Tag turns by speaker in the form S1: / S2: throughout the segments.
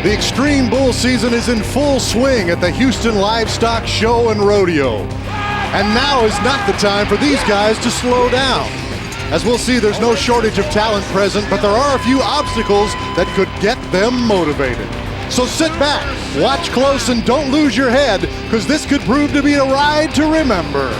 S1: The Xtreme bull season is in full swing at the Houston Livestock Show and Rodeo. And now is not the time for these guys to slow down. As we'll see, there's no shortage of talent present, but there are a few obstacles that could get them motivated. So sit back, watch close, and don't lose your head, because this could prove to be a ride to remember.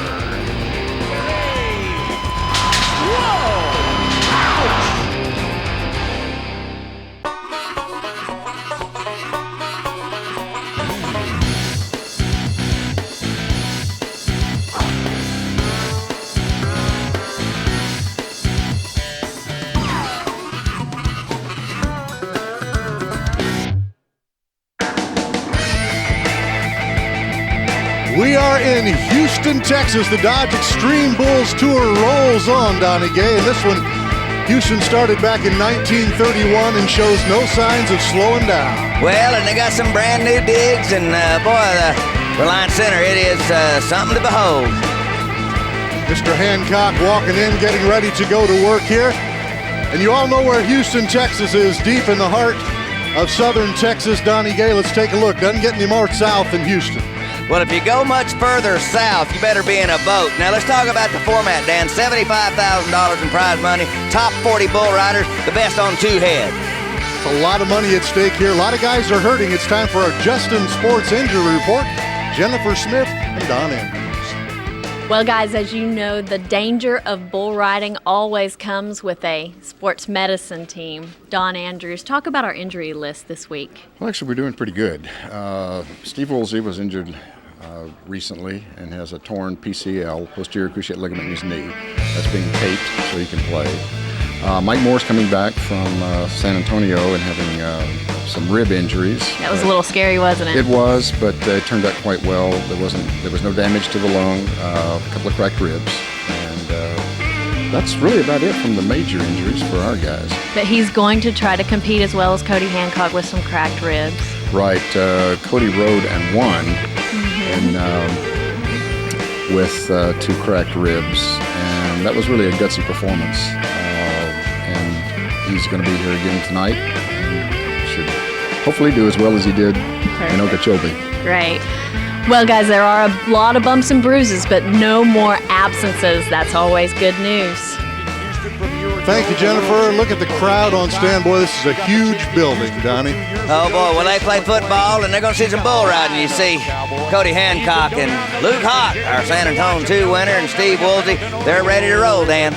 S1: We are in Houston, Texas. The Dodge Xtreme Bulls Tour rolls on, Donnie Gay. And this one, Houston started back in 1931 and shows no signs of slowing down.
S2: Well, and they got some brand new digs, and boy, the Reliance Center, it is something to behold.
S1: Mr. Hancock walking in, getting ready to go to work here. And you all know where Houston, Texas is, deep in the heart of southern Texas. Donnie Gay, let's take a look. Doesn't get any more south than Houston.
S2: Well, if you go much further south, you better be in a boat. Now, let's talk about the format, Dan. $75,000 in prize money, top 40 bull riders, the best on two head.
S1: It's a lot of money at stake here. A lot of guys are hurting. It's time for our Justin Sports Injury Report. Jennifer Smith and Don Andrews.
S3: Well, guys, as you know, the danger of bull riding always comes with a sports medicine team. Don Andrews, talk about our injury list this week.
S4: Well, actually, we're doing pretty good. Steve Woolsey was injured recently and has a torn PCL, posterior cruciate ligament in his knee. That's being taped so he can play. Mike Moore's coming back from San Antonio and having some rib injuries.
S3: That was a little scary, wasn't it?
S4: It was, but it turned out quite well. There was no damage to the lung, a couple of cracked ribs, and that's really about it from the major injuries for our guys.
S3: But he's going to try to compete as well as Cody Hancock with some cracked ribs.
S4: Right. Cody rode and won, and with two cracked ribs, and that was really a gutsy performance. And he's going to be here again tonight, and should hopefully do as well as he did in Okeechobee.
S3: Great. Well, guys, there are a lot of bumps and bruises, but no more absences. That's always good news.
S1: Thank you, Jennifer. Look at the crowd on stand. Boy, this is a huge building, Donnie.
S2: Oh, boy, well, they play football, and they're going to see some bull riding. You see Cody Hancock and Luke Hott, our San Antonio 2 winner, and Steve Woolsey. They're ready to roll, Dan.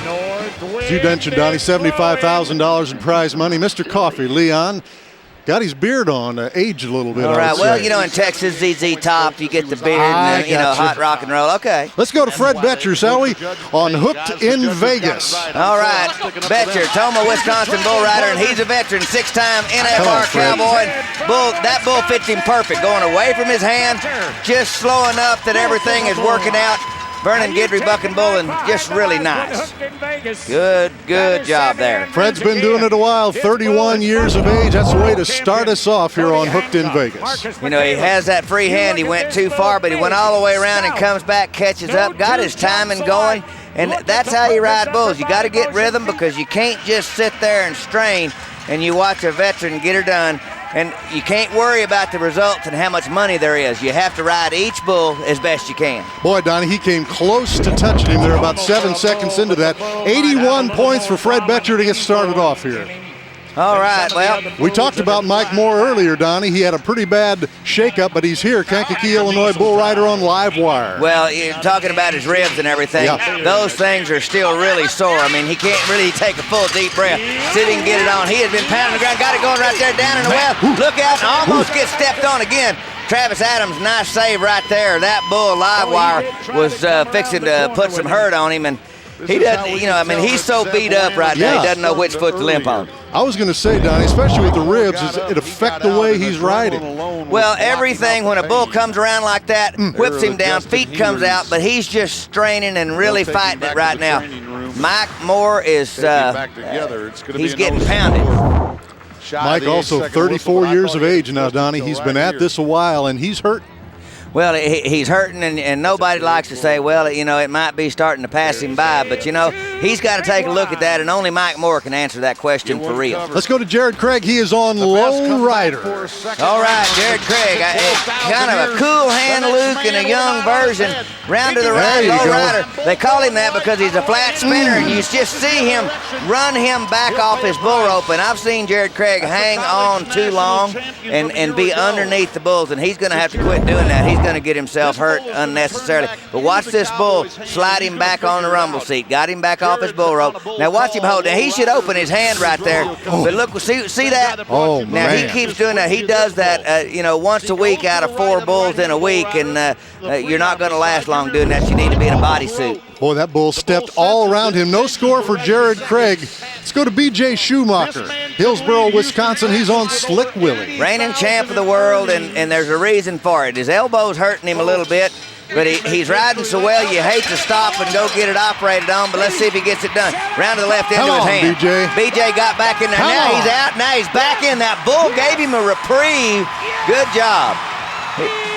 S1: As you mentioned, Donnie, $75,000 in prize money. Mr. Coffee, Leon, got his beard on, aged a little bit.
S2: All right, well, you know, in Texas, ZZ Top, you get the beard and, hot rock and roll. Okay.
S1: Let's go to Fred Betcher, shall we, on Hooked in Vegas.
S2: All right, Betcher, Toma, Wisconsin bull rider, and he's a veteran, six-time NFR cowboy. That bull fits him perfect, going away from his hand, just slow enough that everything is working out. Vernon Guidry bucking bull, and just really nice. Good job there.
S1: Fred's been doing it a while, 31 years of age. That's the way to start us off here on Hooked in Vegas.
S2: You know, he has that free hand. He went too far, but he went all the way around and comes back, catches up, got his timing going, and that's how you ride bulls. You got to get rhythm, because you can't just sit there and strain and you watch a veteran get her done. And you can't worry about the results and how much money there is. You have to ride each bull as best you can.
S1: Boy, Donnie, he came close to touching him there about 7 seconds into that. 81 points for Fred Betcher to get started off here.
S2: All right, well.
S1: We talked about Mike Moore earlier, Donnie. He had a pretty bad shakeup, but he's here. Kankakee, Illinois bull rider on live wire.
S2: Well, you're talking about his ribs and everything.
S1: Yeah.
S2: Those things are still really sore. I mean, he can't really take a full deep breath. See if he can get it on. He has been pounding the ground. Got it going right there down in the well. Look out, and almost gets stepped on again. Travis Adams, nice save right there. That bull live wire was fixing to put some hurt on him, and he doesn't, he's so beat up right now, he doesn't know which foot to limp on.
S1: I was going to say, Donnie, especially with the ribs, it affects the way he's riding.
S2: Well, everything, when a bull comes around like that, whips him down, feet comes out, but he's just straining and really fighting it right now. Mike Moore is, he's getting pounded.
S1: Mike also 34 years of age now, Donnie. He's been at this a while, and he's hurt.
S2: Well, he's hurting, and nobody likes to say, well, it might be starting to pass him by. But, He's got to take a look at that, and only Mike Moore can answer that question for real.
S1: Let's go to Jared Craig. He is on low rider.
S2: All right, Jared Craig, kind of a cool hand Luke and a young version. Round to the right, low rider. They call him that because he's a flat spinner, and you just see him run him back off his bull rope. And I've seen Jared Craig hang on too long and be underneath the bulls, and he's going to have to quit doing that. He's going to get himself hurt unnecessarily. But watch this bull slide him back on the rumble seat. Got him back off his bull rope. Now watch him hold it. He should open his hand right there. But look, see that?
S1: Oh,
S2: now
S1: man.
S2: he keeps doing that. He does that, once a week out of 4 bulls in a week, and you're not going to last long doing that. You need to be in a bodysuit.
S1: Boy, that bull stepped all around him. No score for Jared Craig. Let's go to B.J. Schumacher, Hillsboro, Wisconsin. He's on Slick Willie.
S2: Reigning champ of the world, and there's a reason for it. His elbow's hurting him a little bit, but he's riding so well you hate to stop and go get it operated on, but let's see if he gets it done. Round to the left into his hand.
S1: BJ.
S2: BJ got back in there. Now he's out. Now he's back in. That bull gave him a reprieve. Good job.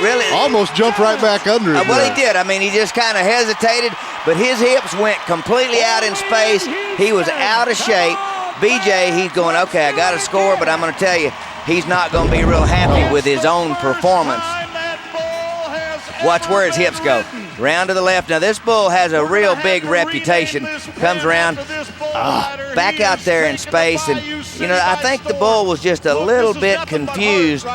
S2: Really
S1: almost jumped right back under it.
S2: Well, he did. I mean, he just kind of hesitated, but his hips went completely out in space. He was out of shape. BJ, he's going, okay, I got a score, but I'm going to tell you, he's not going to be real happy with his own performance. Watch where his hips go. Round to the left. Now, this bull has a real big reputation. Comes around, back out there in space. And, I think the bull was just a little bit confused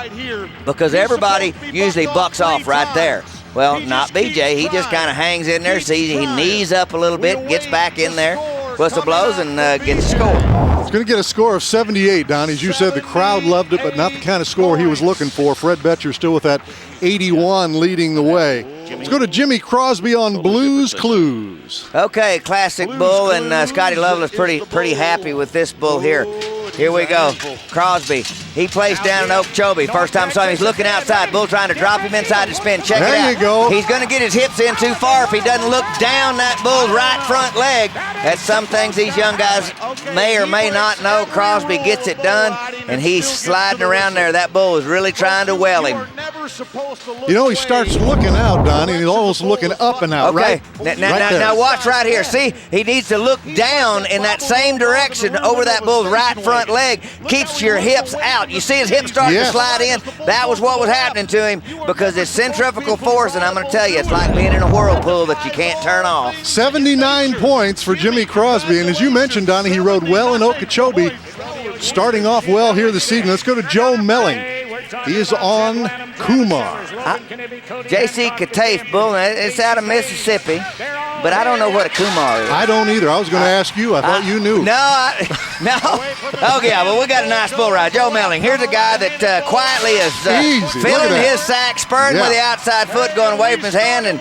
S2: because everybody usually bucks off right there. Well, not BJ. He just kind of hangs in there, sees he knees up a little bit, gets back in there, whistle blows, and gets a score.
S1: He's going to get a score of 78, Don. As you said, the crowd loved it, but not the kind of score he was looking for. Fred Betcher still with that 81 leading the way. Let's go to Jimmy Crosby on Blues Clues.
S2: Okay, classic bull, and Scotty Lovelace pretty happy with this bull here. Here we go. Crosby. He placed down in Okeechobee. First time I saw him, he's looking outside. Bull trying to drop him inside to spin. Check it out.
S1: There you go.
S2: He's going to get his hips in too far if he doesn't look down that bull's right front leg. That's some things these young guys may or may not know. Crosby gets it done, and he's sliding around there. That bull is really trying to well him.
S1: He starts looking out, Don, and he's almost looking up and out,
S2: okay.
S1: right?
S2: Now watch right here. See, he needs to look down in that same direction over that bull's right front leg. Keeps your hips out. You see his hips starting to slide in? That was what was happening to him because it's centrifugal force, and I'm going to tell you, it's like being in a whirlpool that you can't turn off.
S1: 79 points for Jimmy Crosby, and as you mentioned, Donnie, he rode well in Okeechobee, starting off well here this evening. Let's go to Joe Melling. He is on Kumar.
S2: J.C. Katafe bull. It's out of Mississippi, but I don't know what a Kumar is.
S1: I don't either. I was going to ask you. I thought you knew.
S2: No. Oh, yeah, well, we got a nice bull ride. Joe Melling. Here's a guy that quietly is filling his sack, spurring with the outside foot, going away from his hand, and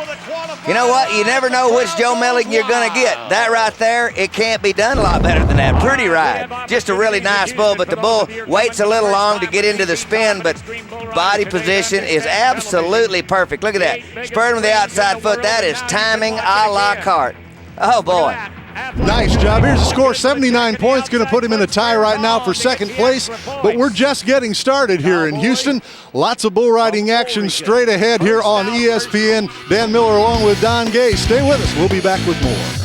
S2: you know what? You never know which Joe Melling you're going to get. That right there, it can't be done a lot better than that. Pretty ride. Just a really nice bull, but the bull waits a little long to get into the spin, but body position is absolutely perfect. Look at that. Spurring with the outside foot. That is timing a la carte. Oh, boy.
S1: Nice job. Here's the score, 79 points. Going to put him in a tie right now for second place. But we're just getting started here in Houston. Lots of bull riding action straight ahead here on ESPN. Dan Miller along with Don Gay. Stay with us. We'll be back with more.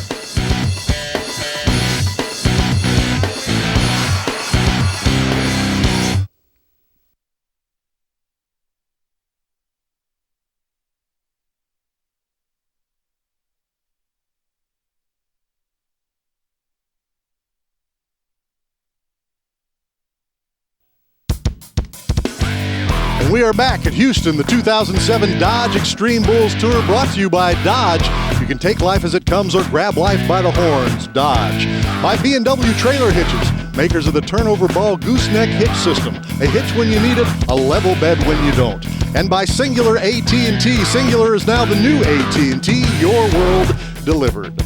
S1: We are back at Houston, the 2007 Dodge Xtreme Bulls Tour, brought to you by Dodge. You can take life as it comes or grab life by the horns. Dodge. By B&W Trailer Hitches, makers of the turnover ball gooseneck hitch system. A hitch when you need it, a level bed when you don't. And by Singular AT&T. Singular is now the new AT&T, your world delivered.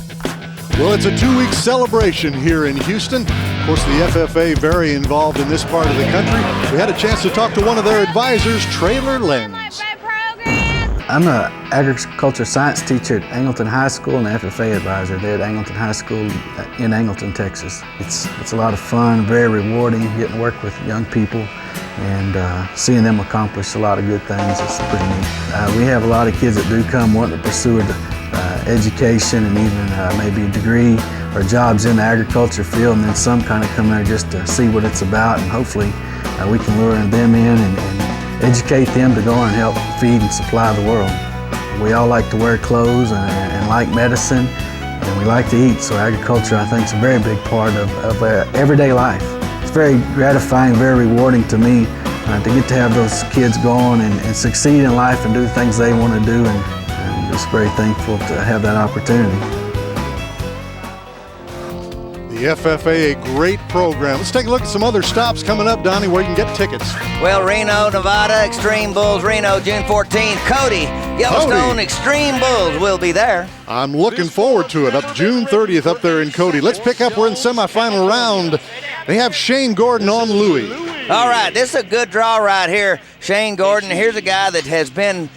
S1: Well, it's a 2-week celebration here in Houston. Of course, the FFA very involved in this part of the country. We had a chance to talk to one of their advisors, Trailer Lens.
S5: I'm an agriculture science teacher at Angleton High School and the FFA advisor there at Angleton High School in Angleton, Texas. It's a lot of fun, very rewarding, getting to work with young people and seeing them accomplish a lot of good things. It's pretty neat. We have a lot of kids that do come wanting to pursue education and even maybe a degree are jobs in the agriculture field, and then some kind of come there just to see what it's about, and hopefully we can lure them in and educate them to go and help feed and supply the world. We all like to wear clothes and like medicine, and we like to eat, so agriculture, I think, is a very big part of everyday life. It's very gratifying, very rewarding to me to get to have those kids go on and succeed in life and do the things they want to do, and I'm just very thankful to have that opportunity.
S1: The FFA, a great program. Let's take a look at some other stops coming up, Donnie, where you can get tickets.
S2: Well, Reno, Nevada, Xtreme Bulls, Reno, June 14th. Cody, Yellowstone Xtreme Bulls will be there.
S1: I'm looking forward to it. Up June 30th up there in Cody. Let's pick up, we're in semifinal round. They have Shane Gordon on Louis.
S2: All right, this is a good draw right here. Shane Gordon, here's a guy that has been,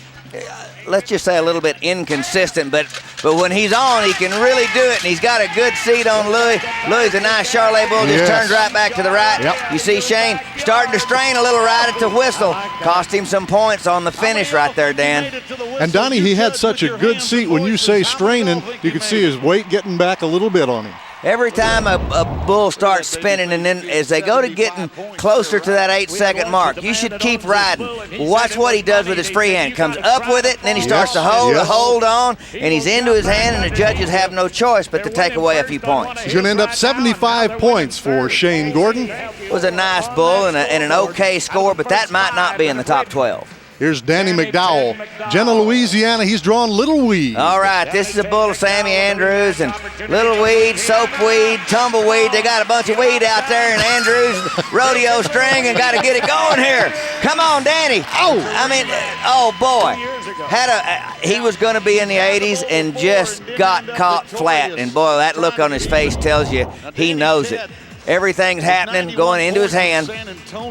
S2: let's just say, a little bit inconsistent, but when he's on, he can really do it, and he's got a good seat on Louis. Louis, a nice Charlet bull, just turns right back to the right.
S1: Yep.
S2: You see Shane starting to strain a little right at the whistle. Cost him some points on the finish right there, Dan.
S1: And Donnie, he had such a good seat. When you say straining, you could see his weight getting back a little bit on him.
S2: Every time a bull starts spinning, and then as they go to getting closer to that 8-second mark, you should keep riding. Watch what he does with his free hand. Comes up with it, and then he starts to hold on, and he's into his hand, and the judges have no choice but to take away a few points.
S1: He's going to end up 75 points for Shane Gordon.
S2: It was a nice bull and an okay score, but that might not be in the top 12.
S1: Here's Danny McDowell. Jenna, Louisiana, he's drawn Little Weed.
S2: All right, this is a bull of Sammy Andrews, and Little Weed, Soapweed, Tumbleweed. They got a bunch of weed out there, and Andrews rodeo string, and got to get it going here. Come on, Danny. Oh boy. He was going to be in the 80s and just got caught flat, and boy, that look on his face tells you he knows it. Everything's happening, going into his hand.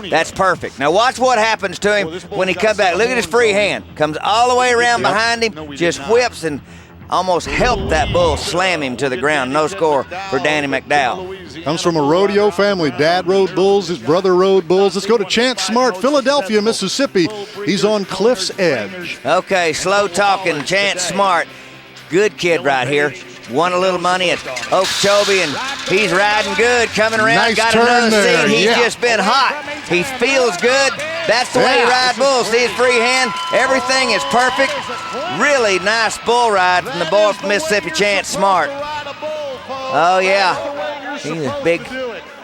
S2: That's perfect. Now watch what happens to him when he comes back. Look at his free hand. Comes all the way around behind him, just whips and almost helped that bull slam him to the ground. No score for Danny McDowell.
S1: Comes from a rodeo family. Dad rode bulls, his brother rode bulls. Let's go to Chance Smart, Philadelphia, Mississippi. He's on Cliff's Edge.
S2: Okay, slow talking, Chance Smart. Good kid right here. Won a little money at Okeechobee, and he's riding good, coming around,
S1: nice
S2: got
S1: turn
S2: another
S1: there.
S2: seat. He's just been hot. He feels good. That's the way he rides bulls. See his free hand? Everything is perfect. Really nice bull ride from the boy from Mississippi, Chance Smart. Oh, yeah.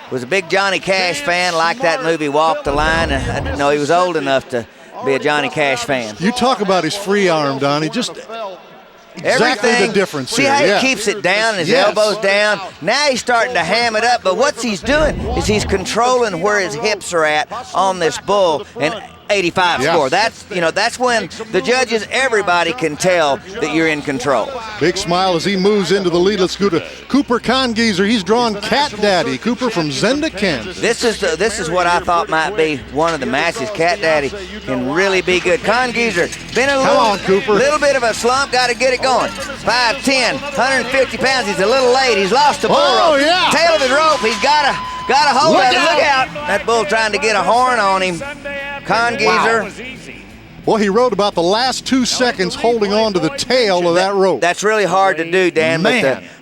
S2: Was a big Johnny Cash fan, like that movie Walk the Line. I didn't know he was old enough to be a Johnny Cash fan.
S1: You talk about his free arm, Donnie. Just exactly the difference.
S2: See how he keeps it down, his elbows down. Now he's starting to ham it up, but what he's doing is he's controlling where his hips are at on this bull. And 85 score. That's when the judges, everybody can tell that you're in control.
S1: Big smile as he moves into the lead. Let's go to Cooper Congeezer. He's drawn Cat Daddy. Cooper from Zenda, Kansas.
S2: This is what I thought might be one of the matches. Cat Daddy can really be good. Congeezer been a little bit of a slump. Got to get it going. 5'10", 150 pounds. He's a little late. He's lost the bull rope. Tail of his rope. He's got to hold it. Look out! That bull trying to get a horn on him. Congeezer.
S1: Well, he rode about the last 2 seconds holding on to the tail of that rope.
S2: That's really hard to do, Dan.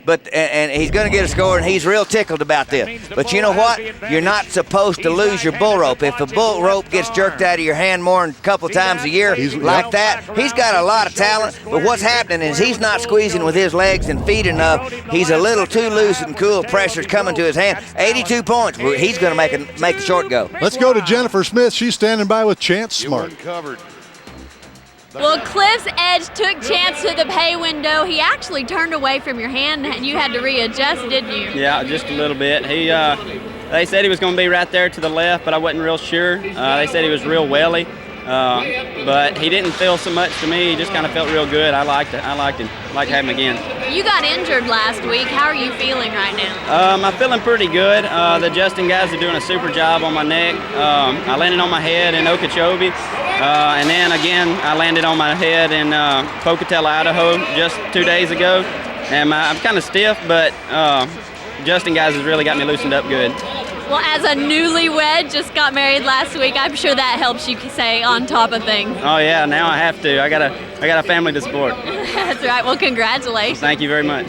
S2: But he's going to get a score, and he's real tickled about this. But you know what? You're not supposed to lose your bull rope. If a bull rope gets jerked out of your hand more than a couple times a year like that, he's got a lot of talent. But what's happening is he's not squeezing with his legs and feet enough. He's a little too loose and cool. Pressure's coming to his hand. 82 points. He's going to make the short go.
S1: Let's go to Jennifer Smith. She's standing by with Chance Smart.
S3: Well, Cliff's Edge took Chance to the pay window. He actually turned away from your hand, and you had to readjust, didn't you?
S6: Yeah, just a little bit. They said he was going to be right there to the left, but I wasn't real sure. They said he was real welly, but he didn't feel so much to me. He just kind of felt real good. I liked it. I liked him. Like having him again.
S3: You got injured last week. How are you feeling right now?
S6: I'm feeling pretty good. The adjusting guys are doing a super job on my neck. I landed on my head in Okeechobee. And then again, I landed on my head in Pocatello, Idaho just 2 days ago. And I'm kind of stiff, but adjusting guys has really got me loosened up good.
S3: Well, as a newlywed, just got married last week, I'm sure that helps you stay on top of things.
S6: Oh yeah, now I have to. I got a family to support.
S3: That's right. Well, congratulations.
S6: Thank you very much.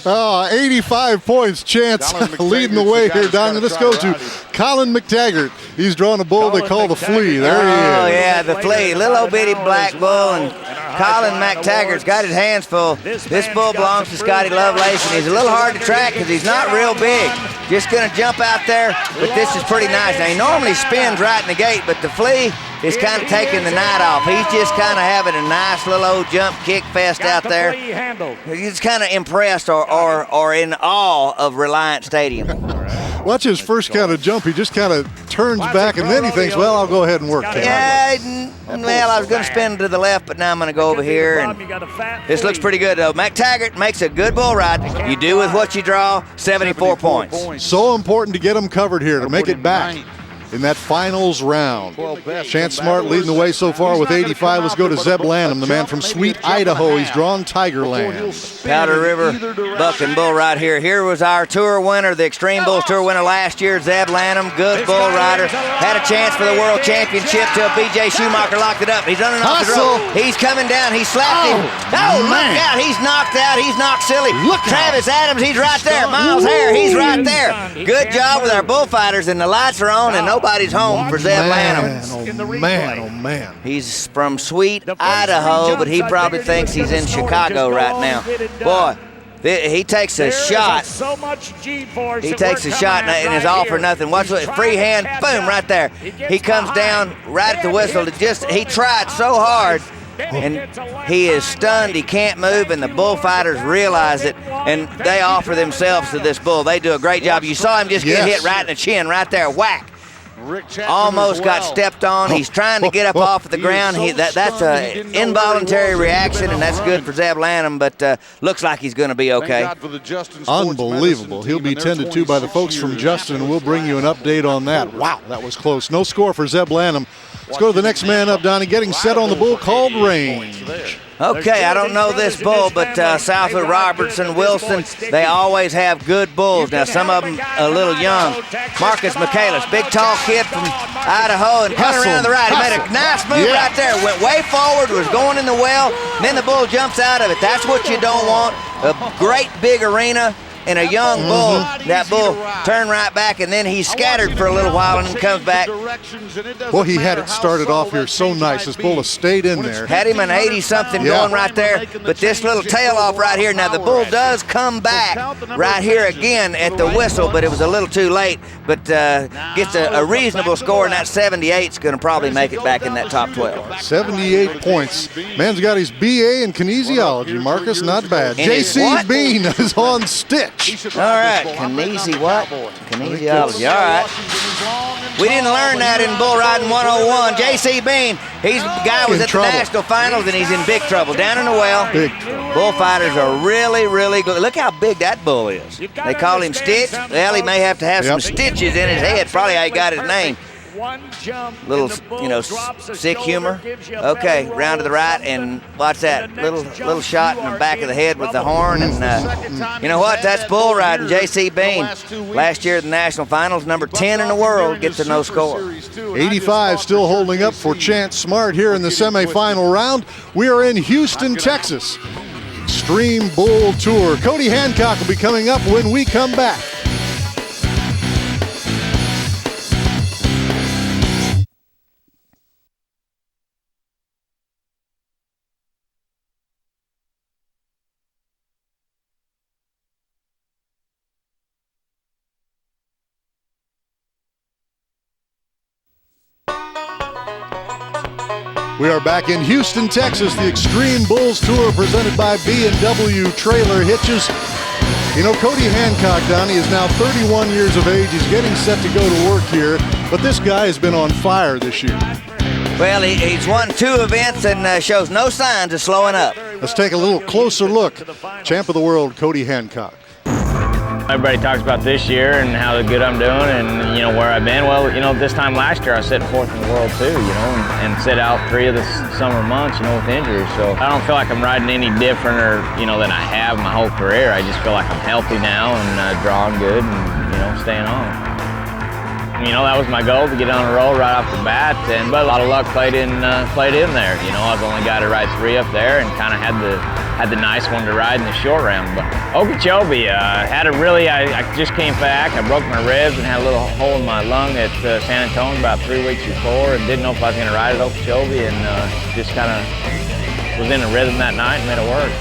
S1: Oh, 85 points. Chance leading the way here, Donnie. Let's go to Colin McTaggart. He's drawing a bull they call the Flea. There he is.
S2: Oh, yeah, the Flea. Little old bitty black bull, and Colin McTaggart's got his hands full. This bull belongs to Scotty Lovelace, and he's a little hard to track because he's not real big. Just going to jump out there, but this is pretty nice. Now, he normally spins right in the gate, but the Flea is kind of taking the night off. He's just kind of having a nice little old jump kick fest out there. He's kind of impressed or in awe of Reliant Stadium.
S1: Watch his first kind of jump. He just kind of turns back, and then he thinks, well, I'll go ahead and work that.
S2: Yeah, well, I was going to spin to the left, but now I'm going to go over here. And this looks pretty good, though. McTaggart makes a good bull ride. You do with what you draw, 74 points.
S1: So important to get him covered here, to make it back in that finals round. Chance Smart leading the way so far with 85. Let's go to Zeb Lanham, the man from Sweet Idaho. He's drawn Tigerland.
S2: Powder River bucking bull right here. Here was our tour winner, the Xtreme Bulls tour winner last year, Zeb Lanham. Good bull rider. Had a chance for the world championship till B.J. Schumacher locked it up. He's running off the road. He's coming down. He slapped him. Oh, look out. He's knocked out. He's knocked silly. Look, Travis Adams, he's right there. Miles Hare, he's right there. Good job with our bullfighters, and the lights are on, and nobody's home for Zeb Lanham.
S1: Oh, man.
S2: He's from Sweet Idaho, but he probably thinks he's in Chicago right now. Boy, he takes a shot. He takes a shot and is all for nothing. Watch what, free hand, boom, right there. He comes down right at the whistle. He tried so hard, and he is stunned. He can't move, and the bullfighters realize it, and they offer themselves to this bull. They do a great job. You saw him just get hit right in the chin, right there, whack. Almost got stepped on. He's trying to get up off of the ground. That's an involuntary reaction, and that's good for Zeb Lanham, but looks like he's going to be okay.
S1: Unbelievable. He'll be tended to by the folks from Justin, and we'll bring you an update on that. Wow, that was close. No score for Zeb Lanham. Let's go to the next man up, Donnie, getting set on the bull called Range.
S2: Okay, I don't know this bull, but south of Robertson, Wilson, they always have good bulls. Now, some of them a little young. Marcus Michaelis, big tall kid from Idaho, and coming around to the right. He made a nice move right there. Went way forward, was going in the well, and then the bull jumps out of it. That's what you don't want. A great big arena and a young bull. That bull turned right back, and then he scattered for a little while and then comes back.
S1: Well, he had it started off here so nice. This bull has stayed in there.
S2: Had him an 80-something going right there, but this little tail off right here. Now, the bull does come back right here again at the whistle, but it was a little too late. But gets a reasonable score, and that 78's going to probably make it back in that top 12.
S1: 78 points. Man's got his BA in kinesiology, Marcus. Not bad. J.C. Bean is on stitch.
S2: All right, kinesi what? Kinesiology, all right. We didn't learn that in Bull Riding 101. J.C. Bean, he's the guy who was at the national finals, and he's in big trouble. Down in the well.
S1: Big trouble.
S2: Bullfighters are really, really good. Look how big that bull is. They call him Stitch. Well, he may have to have some stitches in his head. Probably how he got his name. Little, sick humor. Okay, round to the right, and watch that little shot in the back of the head with the horn. And you know what? That's bull riding. J.C. Bean, last year at the national finals, number 10 in the world, gets a no score.
S1: 85 still holding up for Chance Smart here in the semifinal round. We are in Houston, Texas. Xtreme Bull Tour. Cody Hancock will be coming up when we come back. We are back in Houston, Texas, the Xtreme Bulls Tour presented by B&W Trailer Hitches. You know, Cody Hancock, Donnie, is now 31 years of age. He's getting set to go to work here, but this guy has been on fire this year.
S2: Well, he's won 2 events and shows no signs of slowing up.
S1: Let's take a little closer look. Champ of the world, Cody Hancock.
S7: Everybody talks about this year and how good I'm doing and, where I've been. Well, this time last year I set 4th in the world too, and set out 3 of the summer months, with injuries. So I don't feel like I'm riding any different or, than I have my whole career. I just feel like I'm healthy now and drawing good and, staying on. you know, that was my goal, to get on a roll right off the bat. But a lot of luck played in there. You know, I was the only guy to ride 3 up there, and kind of had the nice one to ride in the short round. But Okeechobee had a really, I just came back. I broke my ribs and had a little hole in my lung at San Antonio about 3 weeks before, and didn't know if I was going to ride at Okeechobee, and just kind of was in a rhythm that night and made it work.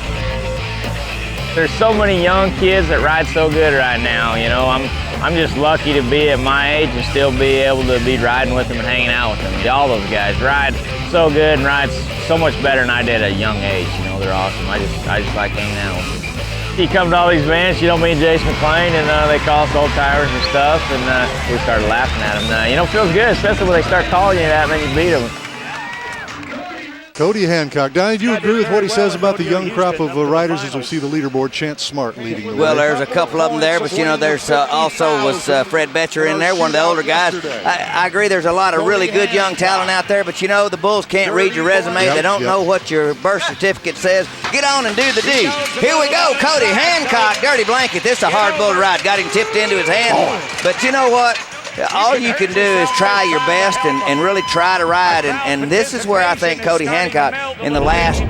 S7: There's so many young kids that ride so good right now. You know, I'm just lucky to be at my age and still be able to be riding with them and hanging out with them. All those guys ride so good and ride so much better than I did at a young age. You know, they're awesome. I just like hanging out with them. You come to all these events, you know, me and Jason McClain, and they call us old timers and stuff, and we started laughing at them. You know, it feels good, especially when they start calling you that and then you beat them.
S1: Cody Hancock. Donnie, do you agree with what he says about the young crop of riders as we see the leaderboard? Chance Smart leading the way.
S2: Well, there's a couple of them there, but, you know, there's also was Fred Betcher in there, one of the older guys. I agree there's a lot of really good young talent out there, but, you know, the Bulls can't read your resume. They don't know what your birth certificate says. Get on and do the deed. Here we go, Cody Hancock, dirty blanket. This is a hard bull to ride. Got him tipped into his hand. But you know what? All you can do is try your best and really try to ride. And this is where I think Cody Hancock in the last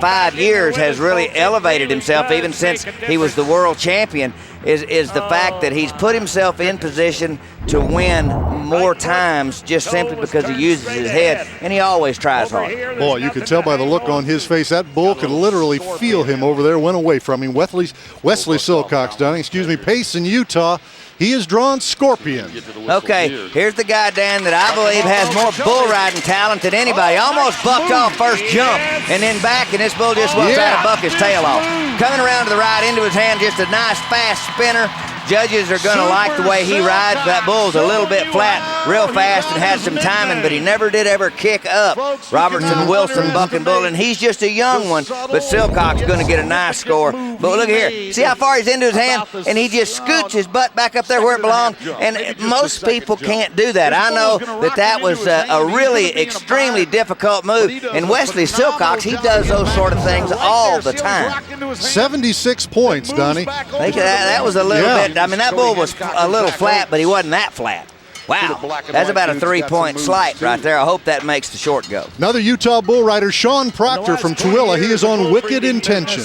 S2: 5 years has really elevated himself, even since he was the world champion, is the fact that he's put himself in position to win more times just simply because he uses his head, and he always tries hard.
S1: Boy, you could tell by the look on his face, that bull could literally feel him over there, went away from him. Wesley Silcox, Pace in Utah. He has drawn Scorpion.
S2: Okay, here's the guy, Dan, that I believe has more bull riding talent than anybody. Almost bucked off first jump and then back, and this bull just wants out to buck his tail off. Coming around to the right into his hand, just a nice fast spinner. Judges are going to like the way he rides. That bull's a little bit flat, real fast, and had some timing, but he never did ever kick up. Robertson Wilson bucking bull, and he's just a young one, but Silcock's going to get a nice score. But look here, see how far he's into his hand, and he just scoots his butt back up there where it belongs, and most people can't do that. I know that was a really extremely difficult move, and Wesley Silcox, he does those sort of things all the time.
S1: 76 points, Donnie.
S2: That was a little bit. I mean, that bull was a little flat, but he wasn't that flat. Wow, that's about a 3-point slight right there. I hope that makes the short go.
S1: Another Utah bull rider, Sean Proctor from Tooele. He is on Wicked Intention.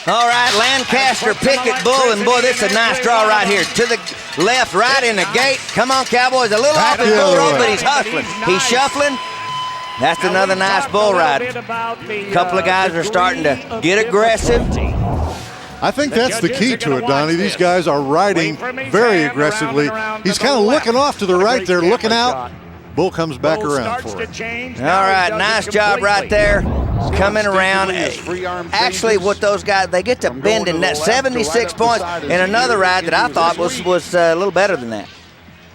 S2: All right, Lancaster Pickett bull, and boy, this is a nice draw right here. To the left, right in the gate. Come on, Cowboys. A little off his bull rope, but he's hustling. He's shuffling. That's another nice bull ride. A couple of guys are starting to get aggressive.
S1: I think that's the key to it, Donnie. These guys are riding very aggressively. He's kind of looking off to the right there, looking out. Bull comes back around for him.
S2: All right, nice job right there. Coming around. Actually, what those guys, they get to bend in that 76 points in another ride that I thought was a little better than that.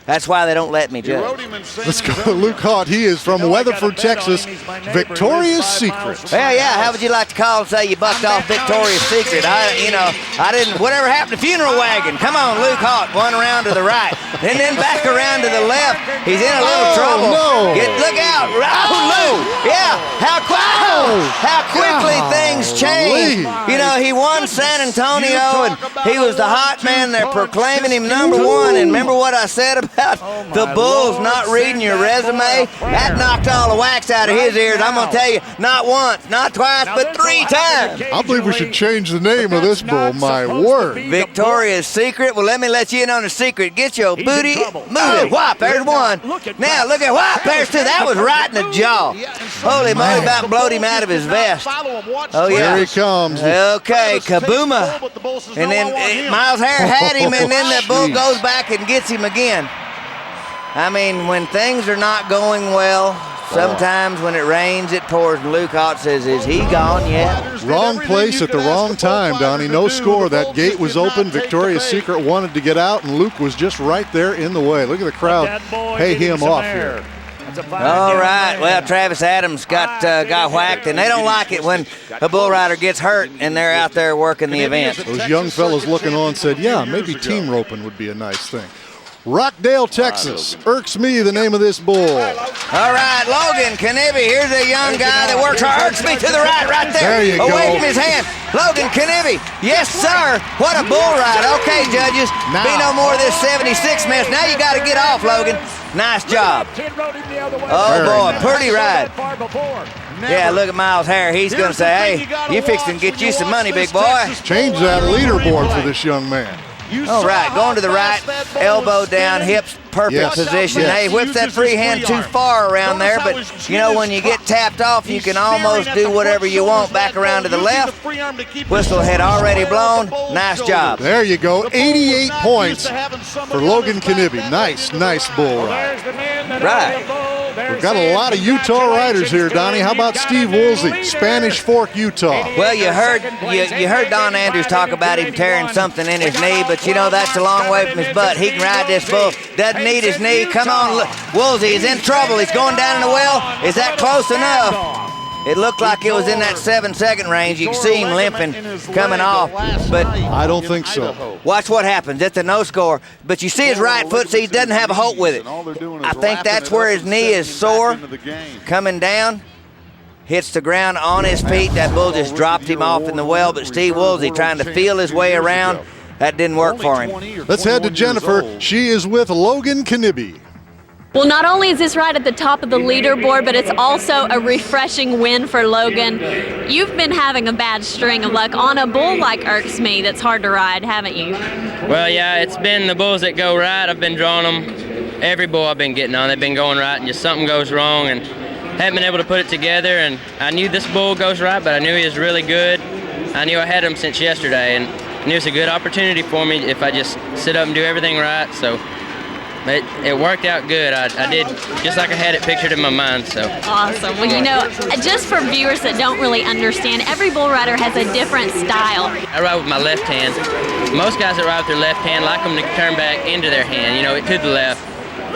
S2: That's why they don't let me judge.
S1: Let's go to Luke Haught. He is from Weatherford, Texas. Victoria's Secret.
S2: Well, yeah, how would you like to call and say you bucked off Victoria's Secret? I didn't, whatever happened to Funeral Wagon? Come on, Luke Haught, one around to the right. And then back around to the left. He's in a little trouble.
S1: No.
S2: Look out. Oh, Luke. Yeah, how quickly things change. You know, he won San Antonio, and he was the hot man. They're proclaiming him #1. And remember what I said about the Bulls not reading your resume? That knocked all the wax out of his ears. I'm going to tell you, not once, not twice, but 3 times.
S1: I believe we should change the name of this bull, my word.
S2: Victoria's Secret. Well, let me let you in on the secret. Get your booty moving. Whop, there's one. Now, look at whop, there's 2. That was right in the jaw. Holy moly, about blowed him out of his vest. Oh, yeah.
S1: Here he comes.
S2: Okay, kabooma. And then Miles Hare had him, and then the bull goes back and gets him again. I mean, when things are not going well, sometimes when it rains, it pours. Luke Haught says, is he gone yet?
S1: Wrong place at the wrong time, Donnie. No score. That gate was open. Victoria's Secret wanted to get out, and Luke was just right there in the way. Look at the crowd pay him off here.
S2: All right. Well, Travis Adams got whacked, and they don't like it when a bull rider gets hurt and they're out there working the event.
S1: Those young fellas looking on said, yeah, maybe team roping would be a nice thing. Rockdale, Texas. Irks Me, the name of this bull.
S2: All right, Logan Knibbie. Here's a young guy that works hard. Irks Me to the right there.
S1: There you
S2: Away
S1: go.
S2: from his hand. Logan Knibbie. Yes, sir. What a bull ride. Okay, judges.
S1: Now.
S2: Be no more of this 76 mess. Now you got to get off, Logan. Nice job. Oh,
S1: Very
S2: boy.
S1: nice.
S2: Pretty ride. Yeah, look at Miles' hair. He's going to say, hey, you fixing to get you some money, big boy.
S1: Change that leaderboard for this young man.
S2: All right, going to the right, elbow down, hips perfect
S1: Yes.
S2: position.
S1: Yes.
S2: Hey, whips that free hand too far around there, but you know when you get tapped off, you can almost do whatever you want back around to the left. Whistle had already blown. Nice job.
S1: There you go. 88 points for Logan Knibbie. Nice bull ride.
S2: Right.
S1: We've got a lot of Utah riders here, Donnie. How about Steve Woolsey, Spanish Fork, Utah?
S2: Well, you heard Don Andrews talk about him tearing something in his knee, but you know that's a long way from his butt. He can ride this bull. Doesn't need his knee. Come on, Woolsey is in trouble. He's going down in the well. Is that close enough? It looked like it was in that 7-second range. You can see him limping, coming off, but
S1: I don't think so.
S2: watch what happens. It's a no score, but you see his right foot, so he doesn't have a hold with it. I think that's where his knee is sore. Coming down, hits the ground on his feet. That bull just dropped him off in the well, but Steve Woolsey trying to feel his way around. That didn't work for him.
S1: Let's head to Jennifer. She is with Logan Knibbie.
S3: Well, not only is this ride at the top of the leaderboard, but it's also a refreshing win for Logan. You've been having a bad string of luck on a bull like Irks Me that's hard to ride, haven't you?
S8: Well, yeah, it's been the bulls that go right. I've been drawing them. Every bull I've been getting on, they've been going right, and just something goes wrong, and haven't been able to put it together. And I knew this bull goes right, but I knew he was really good. I knew I had him since yesterday, and I knew it was a good opportunity for me if I just sit up and do everything right. So it worked out good. I did just like I had it pictured in my mind. So
S3: Awesome. Well, you know, just for viewers that don't really understand, every bull rider has a different style.
S8: I ride with my left hand. Most guys that ride with their left hand like them to turn back into their hand, you know, to the left.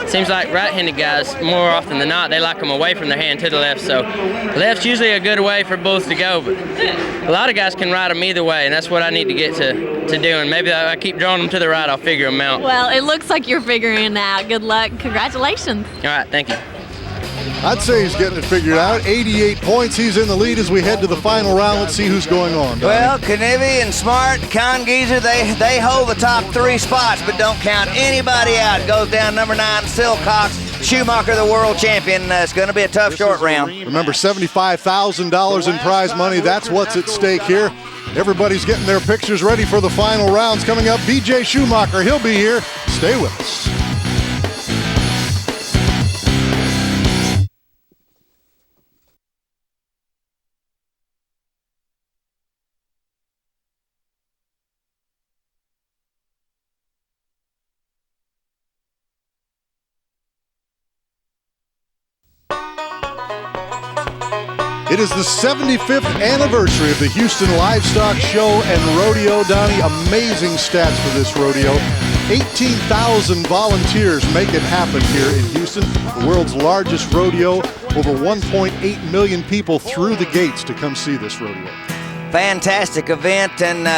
S8: Seems like right-handed guys, more often than not, they like them away from their hand to the left. So left's usually a good way for bulls to go, but a lot of guys can ride them either way, and that's what I need to get to doing. Maybe if I keep drawing them to the right, I'll figure them out.
S3: Well, it looks like you're figuring it out. Good luck. Congratulations.
S8: All right, thank you.
S1: I'd say he's getting it figured out. 88 points. He's in the lead as we head to the final round. Let's see who's going on. Donnie.
S2: Well, Knibbie and Smart, Congeezer, they hold the top 3 spots, but don't count anybody out. Goes down number 9, Silcox, Schumacher, the world champion. It's going to be a tough short round.
S1: Remember, $75,000 in prize money. That's what's at stake here. Everybody's getting their pictures ready for the final rounds coming up. BJ Schumacher, he'll be here. Stay with us. It is the 75th anniversary of the Houston Livestock Show and Rodeo. Donnie, amazing stats for this rodeo. 18,000 volunteers make it happen here in Houston, the world's largest rodeo. Over 1.8 million people through the gates to come see this rodeo.
S2: Fantastic event, and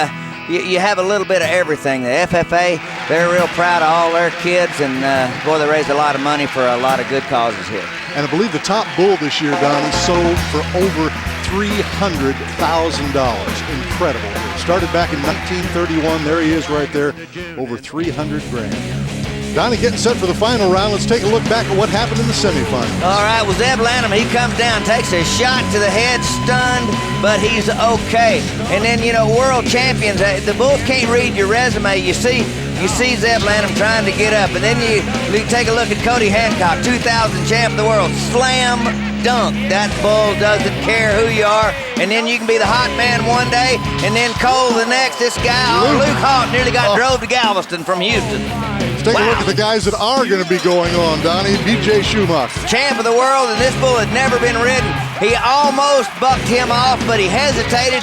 S2: you have a little bit of everything. The FFA, they're real proud of all their kids, and boy, they raised a lot of money for a lot of good causes here.
S1: And I believe the top bull this year, Donnie, sold for over $300,000. Incredible. Started back in 1931. There he is right there, over 300 grand. Donnie getting set for the final round. Let's take a look back at what happened in the semifinals.
S2: All right, well, Zeb Lanham, he comes down, takes a shot to the head, stunned, but he's okay. And then, you know, world champions, the bulls can't read your resume. You see Zeb Lanham trying to get up, and then you take a look at Cody Hancock, 2000 champ of the world, slam dunk. That bull doesn't care who you are, and then you can be the hot man one day, and then Cole the next. This guy, Luke Hawk, nearly got drove to Galveston from Houston.
S1: Take a look at the guys that are going to be going on, Donnie. BJ Schumacher.
S2: Champ of the world, and this bull had never been ridden. He almost bucked him off, but he hesitated,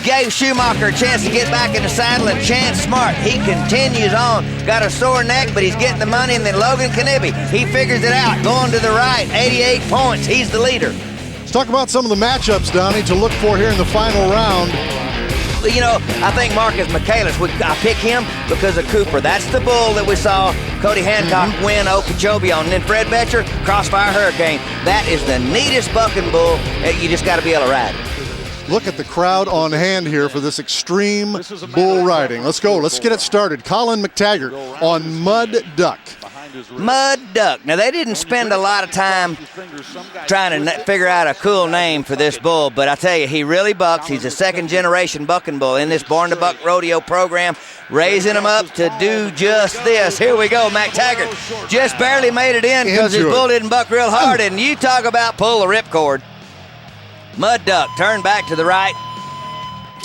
S2: gave Schumacher a chance to get back in the saddle, and Chance Smart, he continues on. Got a sore neck, but he's getting the money, and then Logan Knibbie, he figures it out, going to the right, 88 points. He's the leader.
S1: Let's talk about some of the matchups, Donnie, to look for here in the final round.
S2: You know, I think Marcus Michaelis, I pick him because of Cooper. That's the bull that we saw Cody Hancock win Okeechobee on. And then Fred Betcher, Crossfire Hurricane. That is the neatest bucking bull. You just got to be able to ride it.
S1: Look at the crowd on hand here for this extreme bull riding. Let's go. Let's get it started. Colin McTaggart on Mud Duck.
S2: Mud Duck. Now, they didn't spend a lot of time trying to figure out a cool name for this bull, but I tell you, he really bucks. He's a second-generation bucking bull in this Born to Buck rodeo program, raising him up to do just this. Here we go. McTaggart just barely made it in because his bull didn't buck real hard, and you talk about pull the ripcord. Mud Duck turned back to the right,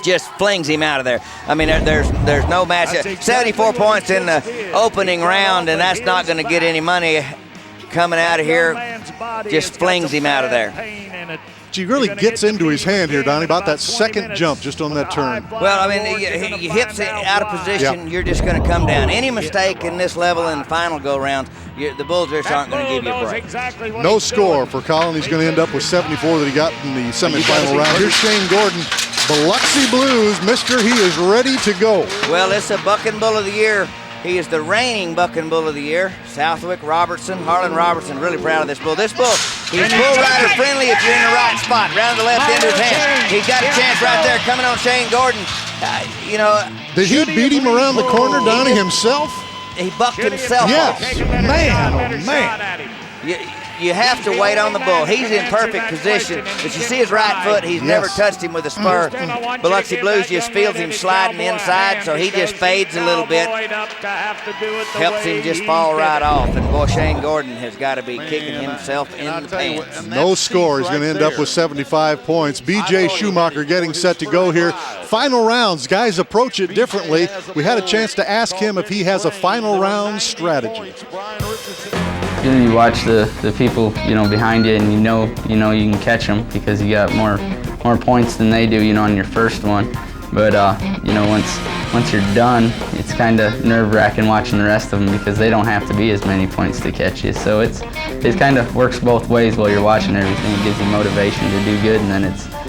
S2: just flings him out of there. I mean, there's no match. 74 points in the opening round, and that's not going to get any money coming out of here. Just flings him out of there.
S1: He really gets into his hand here, Donnie, about that second jump just on that turn.
S2: Well, I mean, he hips it out of position, you're just going to come down. Any mistake in this level in the final go-rounds, the bulls just aren't going to give you a break.
S1: No score for Colin. He's going to end up with 74 that he got in the semifinal round. Here's Shane Gordon, Biloxi Blues. Mister, he is ready to go.
S2: Well, it's a bucking bull of the year. He is the reigning bucking bull of the year. Southwick Robertson, Harlan Robertson, really proud of this bull. This bull, he's bull rider friendly if you're in the right spot. Round the left into his hand. He's got a chance right there coming on Shane Gordon.
S1: Did he beat him around the corner, Donnie, himself?
S2: He bucked himself
S1: off. Man, oh man.
S2: You have to wait on the bull. He's in perfect position, but you see his right foot. He's never touched him with a spur. Biloxi Blues just feels him sliding inside, so he just fades a little bit. Helps him just fall right off. And boy, Shane Gordon has got to be kicking himself in the pants.
S1: No score. He's going to end up with 75 points. B.J. Schumacher getting set to go here. Final rounds. Guys approach it differently. We had a chance to ask him if he has a final round strategy.
S9: You watch the people, behind you, and you know you can catch them because you got more points than they do, on your first one. But once you're done, it's kind of nerve-wracking watching the rest of them because they don't have to be as many points to catch you. So it kind of works both ways while you're watching everything. It gives you motivation to do good, and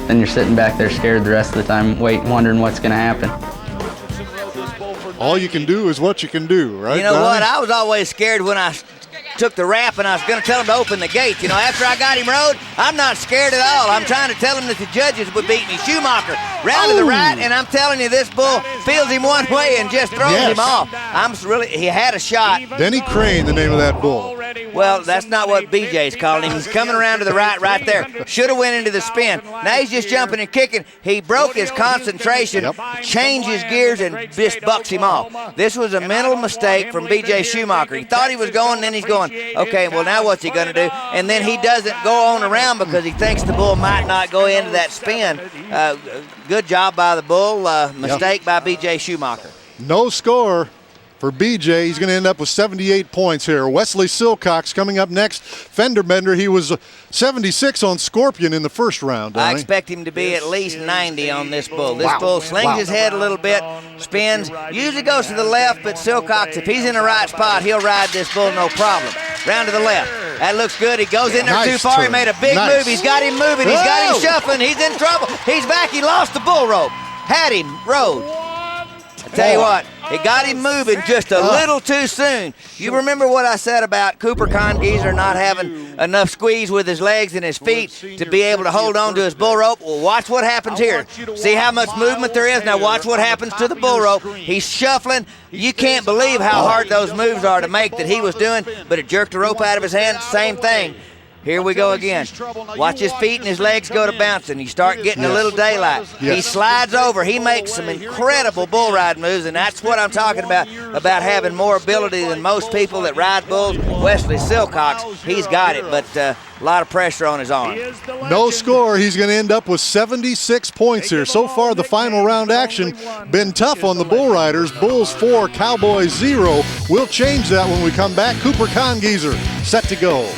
S9: then you're sitting back there scared the rest of the time, wondering what's going to happen.
S1: All you can do is what you can do, right?
S2: You know what? I was always scared when I took the wrap and I was going to tell him to open the gate. After I got him rode, I'm not scared at all. I'm trying to tell him that the judges would beat me. Schumacher round to the right, and I'm telling you, this bull feels him one way and just throws him off. He had a shot.
S1: Denny Crane, the name of that bull.
S2: Well, that's not what BJ's calling him. He's coming around to the right there. Should have went into the spin. Now he's just jumping and kicking. He broke his concentration, changed his gears, and just bucks him off. This was a mental mistake from BJ Schumacher. He thought he was going, then he's going, okay, well, now what's he going to do? And then he doesn't go on around because he thinks the bull might not go into that spin. Good job by the bull. Mistake by BJ Schumacher.
S1: No score for BJ. He's going to end up with 78 points here. Wesley Silcox coming up next. Fender bender. He was 76 on Scorpion in the first round.
S2: I expect him to be at least 90 on this bull. This bull slings his head a little bit, spins, usually goes to the left, but Silcox, if he's in the right spot, he'll ride this bull no problem. Round to the left. That looks good. He goes in there too far. He made a big move. He's got him moving. He's got him shuffling. He's in trouble. He's back. He lost the bull rope. Had him, rode. I tell you what, it got him moving just a little too soon. You remember what I said about Cooper Congeezer not having enough squeeze with his legs and his feet to be able to hold on to his bull rope? Well, watch what happens here. See how much movement there is? Now watch what happens to the bull rope. He's shuffling. You can't believe how hard those moves are to make that he was doing, but it jerked the rope out of his hand. Same thing. Here we go again. Watch his feet and his legs go to bouncing. You start getting a little daylight. He slides over. He makes some incredible bull ride moves, and that's what I'm talking about having more ability than most people that ride bulls. Wesley Silcox, he's got it, but a lot of pressure on his arm.
S1: No score. He's going to end up with 76 points here. So far, the final round action been tough on the bull riders. Bulls 4, Cowboys 0. We'll change that when we come back. Cooper Congeezer set to go.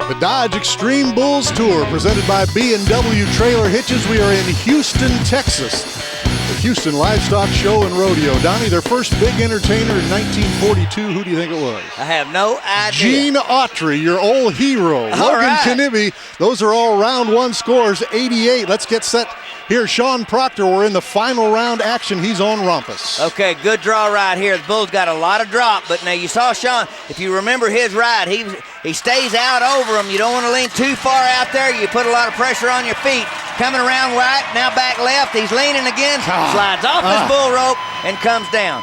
S1: The Dodge Xtreme Bulls Tour, presented by B&W Trailer Hitches. We are in Houston, Texas. The Houston Livestock Show and Rodeo. Donnie, their first big entertainer in 1942. Who do you think it was?
S2: I have no idea.
S1: Gene Autry, your old hero. Logan Knibbie. Those are all round one scores, 88. Let's get set. Here, Sean Proctor, we're in the final round action. He's on Rumpus.
S2: Okay, good draw right here. The bull's got a lot of drop, but now you saw Sean, if you remember his ride, he stays out over him. You don't want to lean too far out there. You put a lot of pressure on your feet. Coming around right, now back left. He's leaning again, slides off his bull rope and comes down.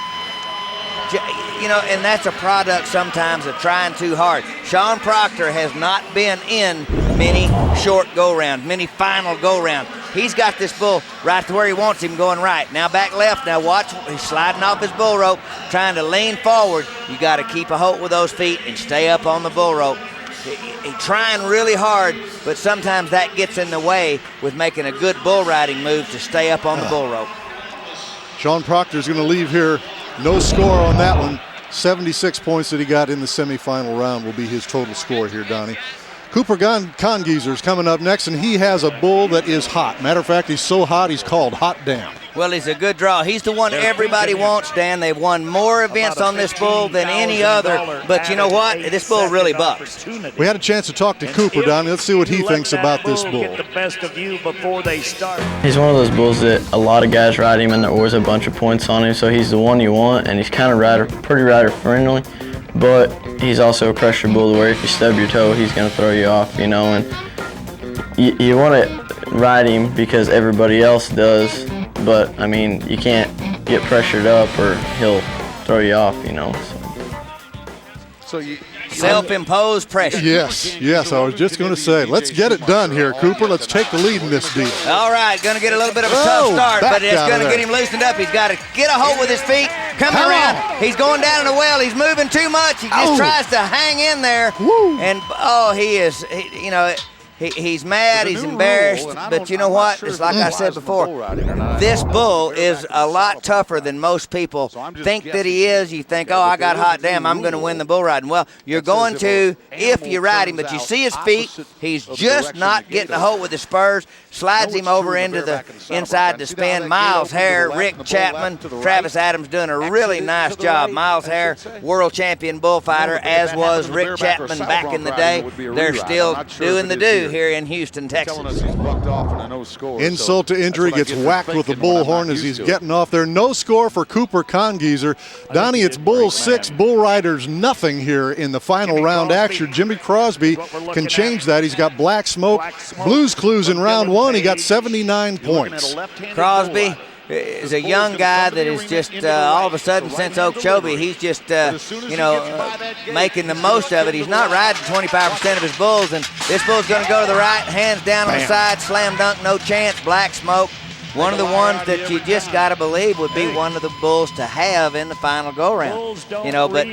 S2: You know, and that's a product sometimes of trying too hard. Sean Proctor has not been in many short go-rounds, many final go-rounds. He's got this bull right to where he wants him, going right. Now back left. Now watch, he's sliding off his bull rope, trying to lean forward. You got to keep a hold with those feet and stay up on the bull rope. He's trying really hard, but sometimes that gets in the way with making a good bull riding move to stay up on the bull rope.
S1: Sean Proctor's going to leave here. No score on that one. 76 points that he got in the semifinal round will be his total score here, Donnie. Cooper Congeezer's coming up next, and he has a bull that is hot. Matter of fact, he's so hot, he's called Hot Damn.
S2: Well, he's a good draw. He's the one everybody wants, Dan. They've won more events on this bull than any other. But you know what? This bull really bucks.
S1: We had a chance to talk to Cooper, Donnie. Let's see what he thinks about this bull.
S10: Get the best of you before they start.
S11: He's one of those bulls that a lot of guys ride him, and there always a bunch of points on him. So he's the one you want, and he's kind of pretty rider friendly. But he's also a pressure bull where if you stub your toe, he's going to throw you off, you know. And you want to ride him because everybody else does. But, I mean, you can't get pressured up or he'll throw you off, you know.
S2: So self-imposed pressure.
S1: Yes, I was just going to say, let's get it done here, Cooper. Let's take the lead in this deal.
S2: All right, going to get a little bit of a tough start, but it's going to get him loosened up. He's got to get a hold with his feet, coming around. He's going down in the well. He's moving too much. He just tries to hang in there. And, he's mad, he's embarrassed, but you know what? It's like I said before, this bull is a lot tougher than most people think that he is. You think, oh, I got hot damn, I'm going to win the bull riding. Well, you're going to if you ride him, but you see his feet, he's just not getting a hold with his spurs, slides him over into the inside to spin. Miles Hare, Rick Chapman, Travis Adams doing a really nice job. Miles Hare, world champion bullfighter, as was Rick Chapman back in the day. They're still doing the do here in Houston, Texas.
S1: Insult to injury, gets whacked with the bullhorn as he's getting off there. No score for Cooper Congeezer. Donnie, it's Bull 6, Bull Riders nothing here in the final round action. Jimmy Crosby can change that. He's got Black Smoke, Blues Clues in round one. He got 79 points.
S2: Crosby is a young guy that is just all of a sudden since Okeechobee, he's just making the most of it. He's not riding 25% of his bulls, and this bull's going to go to the right, hands down on the side, slam dunk, no chance. Black Smoke, one of the ones that you just got to believe would be one of the bulls to have in the final go-round. You know, but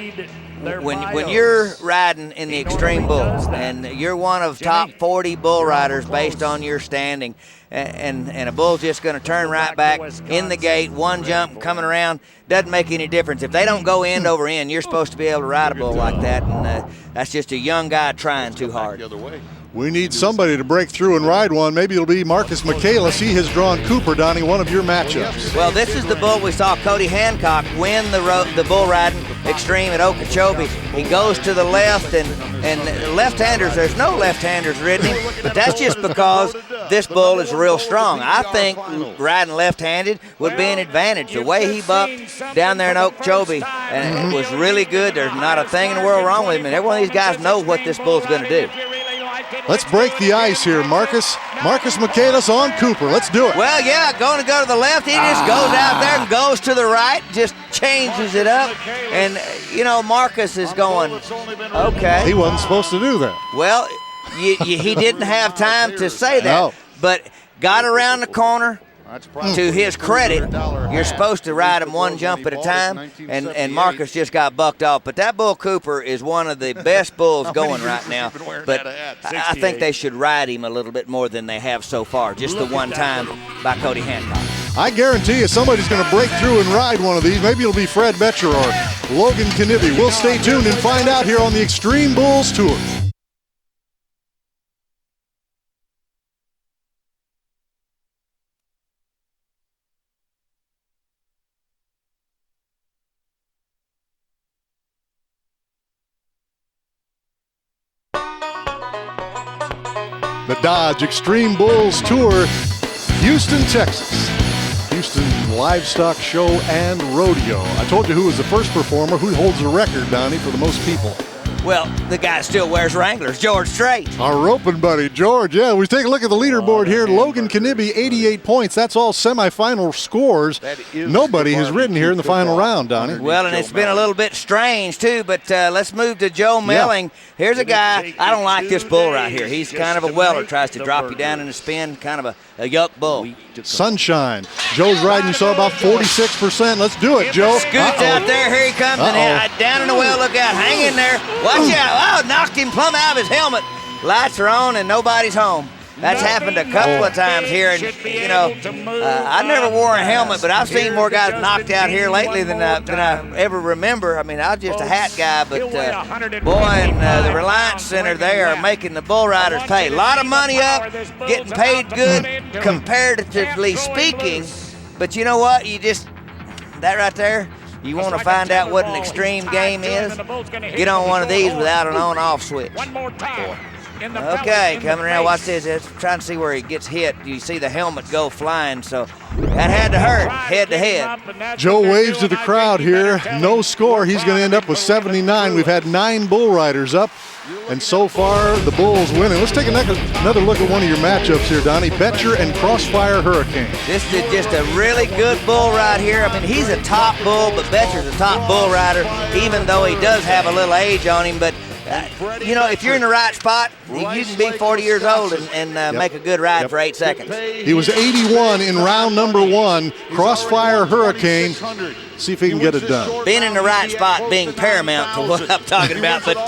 S2: when you're riding in the Xtreme Bulls and you're one of top 40 bull riders based on your standing, and a bull's just going to turn right back in the gate, one jump coming around, doesn't make any difference. If they don't go end over end, you're supposed to be able to ride a bull like that, and that's just a young guy trying too hard.
S1: We need somebody to break through and ride one. Maybe it'll be Marcus Michaelis. He has drawn Cooper, Donnie, one of your matchups.
S2: Well, this is the bull we saw Cody Hancock win the bull riding Xtreme at Okeechobee. He goes to the left, and left-handers, there's no left-handers ridden him, but that's just because this bull is real strong. I think riding left-handed would be an advantage. The way he bucked down there in Okeechobee, and it was really good. There's not a thing in the world wrong with him, and every one of these guys know what this bull's going to do.
S1: Let's break the ice here, Marcus Michaelis on Cooper. Let's do it.
S2: Well, yeah, going to go to the left. He just goes out there and goes to the right, just changes it up. And, Marcus is going, okay.
S1: He wasn't supposed to do that.
S2: Well, he didn't have time to say that.
S1: No.
S2: But got around the corner. To his credit, you're supposed to ride him one jump at a time, and Marcus just got bucked off. But that bull Cooper is one of the best bulls going right now. But I think they should ride him a little bit more than they have so far, just the one time by Cody Hancock.
S1: I guarantee you somebody's going to break through and ride one of these. Maybe it'll be Fred Betcher or Logan Knibbie. We'll stay tuned and find out here on the Xtreme Bulls Tour. The Dodge Xtreme Bulls Tour, Houston, Texas. Houston Livestock Show and Rodeo. I told you who was the first performer. Who holds the record, Donnie, for the most people?
S2: Well, the guy still wears Wranglers, George Strait.
S1: Our roping buddy, George. Yeah, we take a look at the leaderboard here. Logan Knibbie, 88 points. That's all semifinal scores. Nobody has ridden here in the final round, Donnie.
S2: Well, and it's been a little bit strange, too, but let's move to Joe Melling. Here's a guy, I don't like this bull right here. He's kind of a weller, tries to drop you down in the spin, kind of a yuck bull.
S1: Sunshine. Joe's riding, you saw about 46%. Let's do it, Joe.
S2: Scoots out there, here he comes, and down in the well, look out, hang in there. Watch out, oh, knocked him plumb out of his helmet. Lights are on and nobody's home. That's happened a couple of times here, and you know, I never wore a helmet, but I've seen more guys knocked out here lately than I ever remember. I mean, I was just a hat guy, but boy, and the Reliance Center, they are making the bull riders pay. A lot of money up, getting paid good, comparatively speaking. But you know what? You just, that right there, you want to find out what an extreme game is? Get on one of these without an on-off switch. Okay, coming around, watch this. Trying to see where he gets hit. You see the helmet go flying, so that had to hurt, head to head.
S1: Joe waves to the crowd here. No score. He's going to end up with 79. We've had 9 bull riders up, and so far the Bulls winning. Let's take another look at one of your matchups here, Donnie. Betcher and Crossfire Hurricane.
S2: This is just a really good bull right here. I mean, he's a top bull, but Betcher's a top bull rider, even though he does have a little age on him. But you know, if you're in the right spot, you can be 40 years old and make a good ride for 8 seconds.
S1: He was 81 in round number 1. Crossfire Hurricane. See if he can get it done.
S2: Being in the right spot being paramount to what I'm talking about, but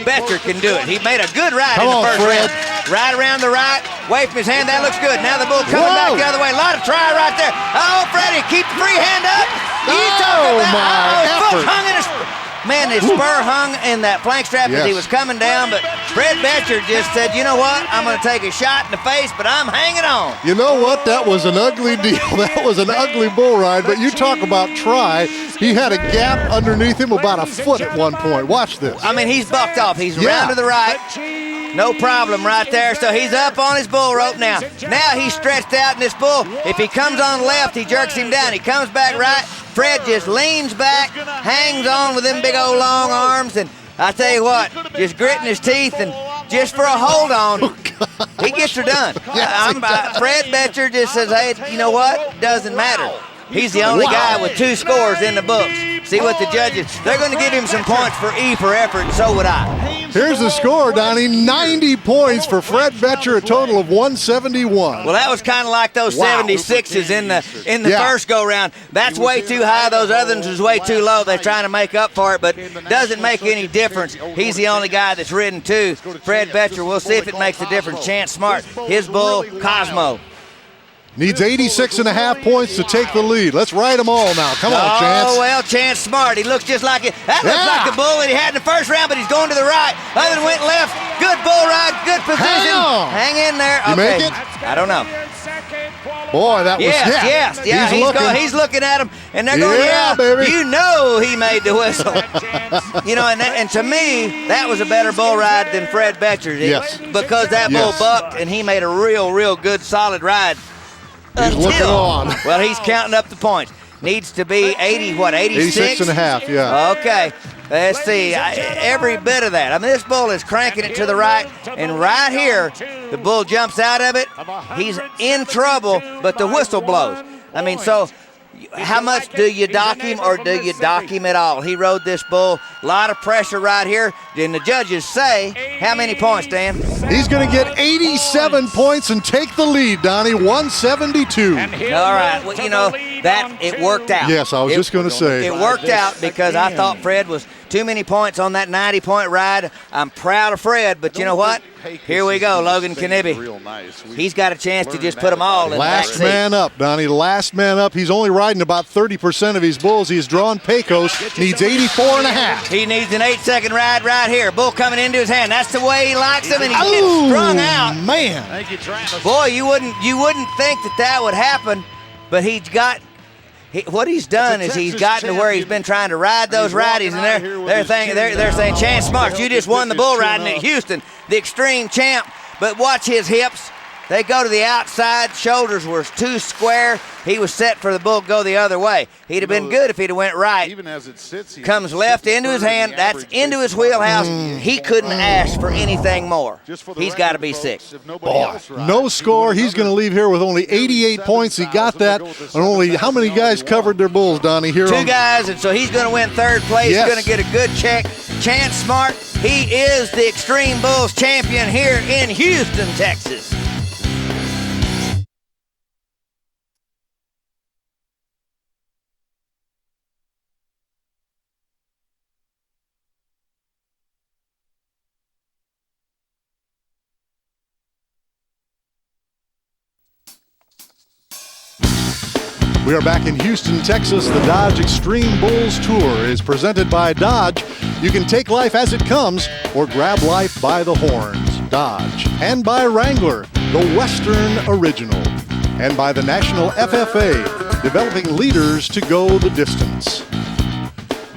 S2: Betcher can do it. He made a good ride in the first round. Right around the right, wave from his hand, that looks good. Now the bull coming back the other way. A lot of try right there. Oh, Freddie, keep the free hand up. Foot hung in his... Man, his spur hung in that flank strap as he was coming down, but Fred Betcher just said, you know what, I'm going to take a shot in the face, but I'm hanging on.
S1: You know what, that was an ugly deal. That was an ugly bull ride, but you talk about try. He had a gap underneath him about a foot at one point. Watch this.
S2: I mean, he's bucked off. He's around to the right. No problem right there. So he's up on his bull rope now. Now he's stretched out in this bull. If he comes on the left, he jerks him down. He comes back right. Fred just leans back, hangs on with them big old long arms, and I tell you what, just gritting his teeth and just for a hold on, he gets her done. Fred Betcher just says, hey, you know what? Doesn't matter. He's the only guy with 2 scores in the books. See what the judges, they're going to give him some points for E for effort, and so would I.
S1: Here's the score, Donnie. 90 points for Fred Betcher, a total of 171.
S2: Well, that was kind of like those 76s in the first go-round. That's way too high. Those other ones was way too low. They're trying to make up for it, but doesn't make any difference. He's the only guy that's ridden 2. Fred Betcher, we'll see if it makes a difference. Chance Smart, his bull, Cosmo.
S1: Needs 86.5 points to take the lead. Let's ride them all now. Come on, Chance.
S2: Oh, well, Chance Smart. He looks just like it. That looks like the bull that he had in the first round, but he's going to the right. Other than went left. Good bull ride, good position. Hang in there.
S1: You make it?
S2: I don't know.
S1: Boy, that was
S2: He's looking at him, and they're going,
S1: baby.
S2: You know he made the whistle. You know, and to me, that was a better bull ride than Fred Betcher's. Because that bull bucked, and he made a real good, solid ride.
S1: He's looking on.
S2: Well, he's counting up the points. Needs to be 86?
S1: 86.5, yeah.
S2: Okay. Let's see. Every bit of that. I mean, this bull is cranking it to the right, and right here, the bull jumps out of it. He's in trouble, but the whistle blows. I mean, so how much do you dock him, or do you dock him at all? He rode this bull. A lot of pressure right here. And the judges say, how many points, Dan?
S1: He's going to get 87 points and take the lead, Donnie, 172.
S2: All right. Well, you know, that it worked out.
S1: Yes, I was just going to say.
S2: It worked out because I thought Fred was too many points on that 90-point ride. I'm proud of Fred, but you know what? Here we go, Logan Knibbie. He's got a chance to just put them all in the back seat.
S1: Last man up, Donnie. Last man up. He's only riding about 30% of his bulls. He's drawn Pecos. Needs 84.5.
S2: He needs an 8-second ride right here. Bull coming into his hand. That's the way he likes him, and he gets strung out.
S1: Man.
S10: Thank you, Travis.
S2: Boy, you wouldn't think that would happen, but he's got. What he's done is he's gotten to where he's been trying to ride those righties, and they're saying, Chance Smart, you just won the bull riding at Houston, the Xtreme champ. but watch his hips. They go to the outside. Shoulders were too square. He was set for the bull to go the other way. He'd have been good if he'd have went right.
S4: Even as it sits,
S2: comes left into his hand. That's into his wheelhouse. He couldn't ask for anything more. He's got to be 6.
S1: Boy, no score. He's going to leave here with only 88 points. He got that. And only how many guys covered their bulls, Donnie? Here
S2: 2 guys, and so he's going to win 3rd place.
S1: Yes.
S2: He's going to get a good check. Chance Smart, he is the Xtreme Bulls champion here in Houston, Texas.
S1: We are back in Houston, Texas. The Dodge Xtreme Bulls Tour is presented by Dodge. You can take life as it comes or grab life by the horns. Dodge. And by Wrangler, the Western Original. And by the National FFA, developing leaders to go the distance.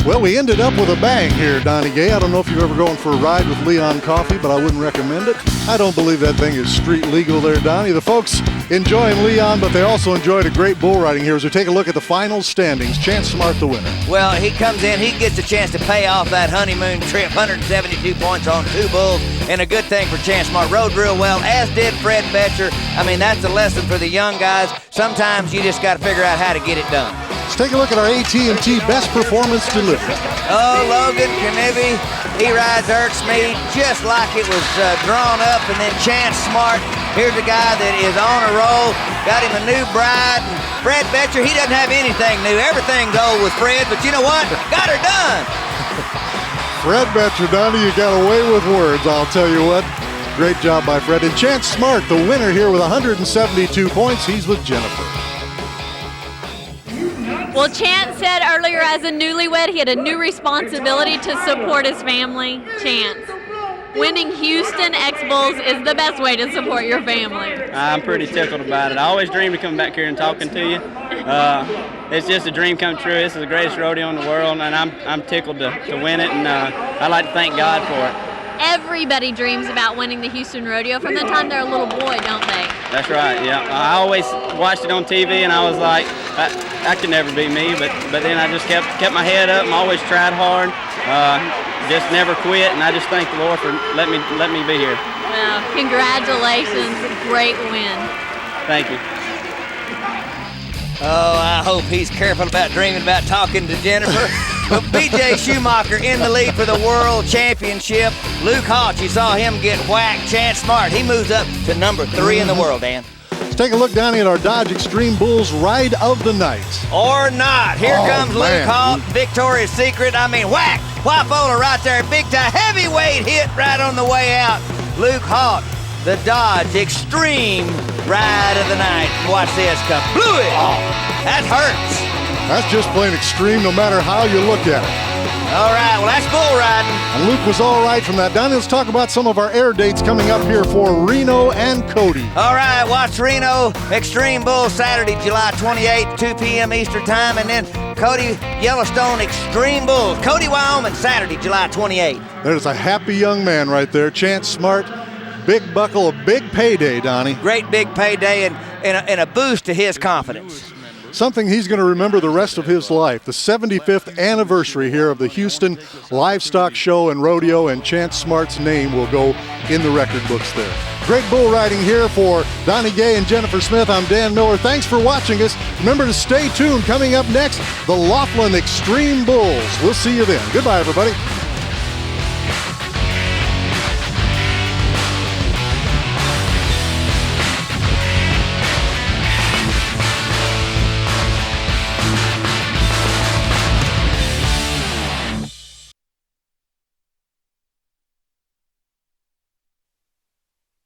S1: Well, we ended up with a bang here, Donnie Gay. I don't know if you're ever going for a ride with Leon Coffee, but I wouldn't recommend it. I don't believe that thing is street legal there, Donnie. The folks enjoying Leon, but they also enjoyed a great bull riding here. As we take a look at the final standings, Chance Smart the winner.
S2: Well, he comes in, he gets a chance to pay off that honeymoon trip, 172 points on 2 bulls, and a good thing for Chance Smart. Rode real well, as did Fred Betcher. I mean, that's a lesson for the young guys. Sometimes you just got to figure out how to get it done.
S1: Let's take a look at our AT&T Best Performance Delivery.
S2: Oh, Logan Knibbie, he rides Xtreme just like it was drawn up, and then Chance Smart, here's a guy that is on a roll, got him a new bride, and Fred Betcher, he doesn't have anything new. Everything's old with Fred, but you know what? Got her done.
S1: Fred Betcher, Donnie, you got away with words, I'll tell you what. Great job by Fred. And Chance Smart, the winner here with 172 points. He's with Jennifer.
S3: Well, Chance said earlier as a newlywed, he had a new responsibility to support his family. Chance, winning Houston X-Bulls is the best way to support your family.
S6: I'm pretty tickled about it. I always dreamed of coming back here and talking to you. It's just a dream come true. This is the greatest rodeo in the world, and I'm tickled to win it, and I'd like to thank God for it.
S3: Everybody dreams about winning the Houston Rodeo from the time they're a little boy, don't they?
S6: That's right, yeah. I always watched it on TV, and I was like, that could never be me, but then I just kept my head up and always tried hard, just never quit, and I just thank the Lord for letting me be here.
S3: Well, congratulations, great win.
S6: Thank you.
S2: Oh, I hope he's careful about dreaming about talking to Jennifer. But B.J. Schumacher in the lead for the World Championship. Luke Hawch, you saw him get whacked. Chance Smart, he moves up to number 3 in the world, Dan.
S1: Let's take a look down at our Dodge Xtreme Bulls Ride of the Night.
S2: Or not. Here comes Luke Hawch, Victoria's Secret. I mean, whack! Wafola right there, big time, heavyweight hit right on the way out. Luke Hawch, the Dodge Xtreme Ride of the Night. Watch this come. Blew it! Oh, that hurts.
S1: That's just plain extreme no matter how you look at it.
S2: All right, well, that's bull riding.
S1: And Luke was all right from that. Donnie, let's talk about some of our air dates coming up here for Reno and Cody.
S2: All right, watch Reno Xtreme Bull Saturday, July 28th, 2 p.m. Eastern Time, and then Cody Yellowstone Xtreme Bulls, Cody, Wyoming, Saturday, July 28th.
S1: There's a happy young man right there, Chance Smart. Big buckle, a big payday, Donnie.
S2: Great big payday and a boost to his confidence.
S1: Something he's going to remember the rest of his life. The 75th anniversary here of the Houston Livestock Show and Rodeo, and Chance Smart's name will go in the record books there. Great bull riding here for Donnie Gay and Jennifer Smith. I'm Dan Miller. Thanks for watching us. Remember to stay tuned. Coming up next, the Laughlin Xtreme Bulls. We'll see you then. Goodbye, everybody.